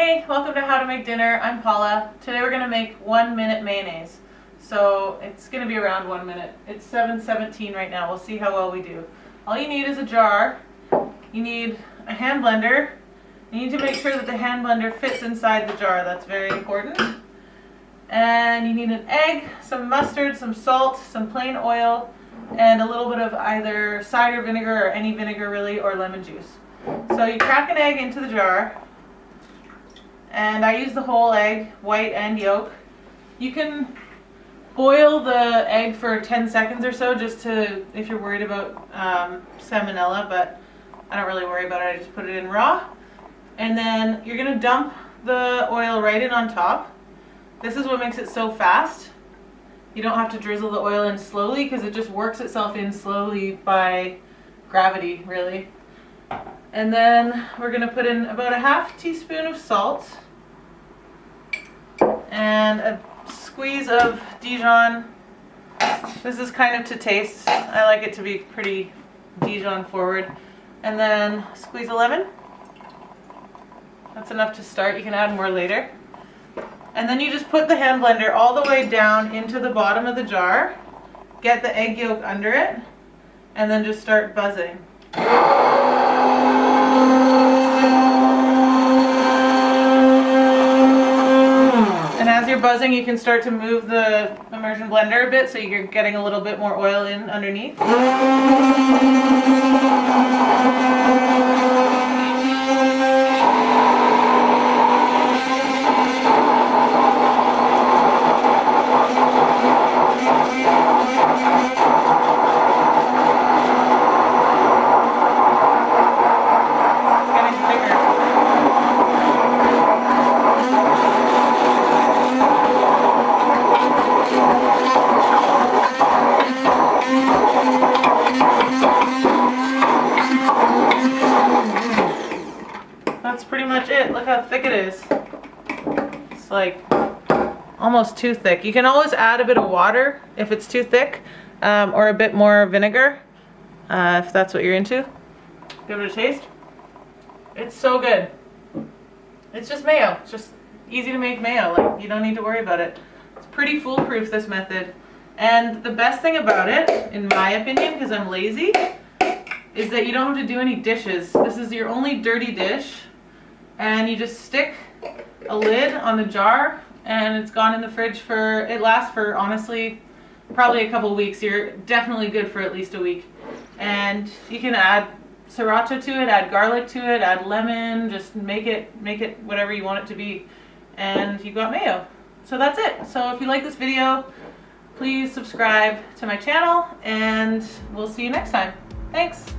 Hey, welcome to How to Make Dinner. I'm Paula. Today we're going to make 1 minute mayonnaise. So it's going to be around 1 minute. It's 7:17 right now. We'll see how well we do. All you need is a jar. You need a hand blender. You need to make sure that the hand blender fits inside the jar. That's very important. And you need an egg, some mustard, some salt, some plain oil, and a little bit of either cider vinegar or any vinegar really, or lemon juice. So you crack an egg into the jar. And I use the whole egg, white and yolk. You can boil the egg for 10 seconds or so just to, if you're worried about salmonella, but I don't really worry about it. I just put it in raw. And then you're gonna dump the oil right in on top. This is what makes it so fast. You don't have to drizzle the oil in slowly because it just works itself in slowly by gravity, really. And then we're gonna put in about a half teaspoon of salt and a squeeze of Dijon. This is kind of to taste. I like it to be pretty Dijon forward. And then squeeze a lemon. That's enough to start. You can add more later. And then you just put the hand blender all the way down into the bottom of the jar. Get the egg yolk under it. And then just start buzzing. And as you're buzzing, you can start to move the immersion blender a bit so you're getting a little bit more oil in underneath. That's pretty much it. Look how thick it is. It's like almost too thick. You can always add a bit of water if it's too thick, or a bit more vinegar if that's what you're into. Give it a taste. It's so good. It's just mayo. It's just easy to make mayo. Like, you don't need to worry about it. It's pretty foolproof, this method. And the best thing about it, in my opinion, because I'm lazy, is that you don't have to do any dishes. This is your only dirty dish. And you just stick a lid on the jar and it's gone in the fridge for, it lasts for honestly probably a couple weeks. You're definitely good for at least a week. And you can add sriracha to it, add garlic to it, add lemon, just make it whatever you want it to be. And you've got mayo. So that's it. So if you like this video, please subscribe to my channel and we'll see you next time. Thanks.